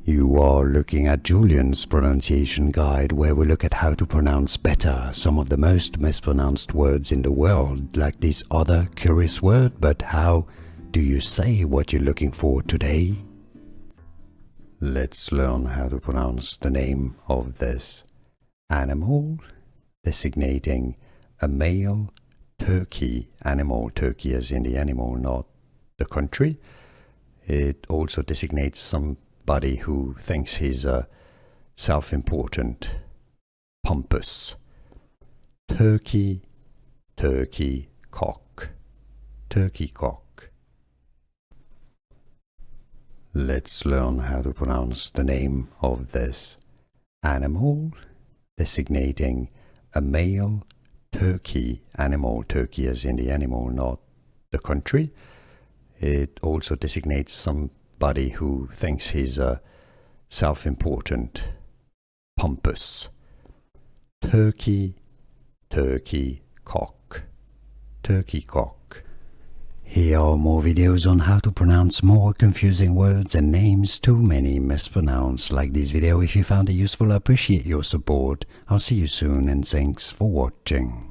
You are looking at Julian's pronunciation guide, where we look at how to pronounce better some of the most mispronounced words in the world, like this other curious word. But how do you say what you're looking for today? Let's learn how to pronounce the name of this animal, designating a male turkey animal. Turkey as in the animal, not the country. It also designates somebody who thinks he's self-important, pompous. Turkey, turkey cock, turkey cock. Let's learn how to pronounce the name of this animal, designating a male turkey animal. Turkey as in the animal, not the country. It also designates somebody who thinks he's self-important, pompous. Turkey, turkey cock, turkey cock. Here are more videos on how to pronounce more confusing words and names too many mispronounced. Like this video if you found it useful. I appreciate your support. I'll see you soon and thanks for watching.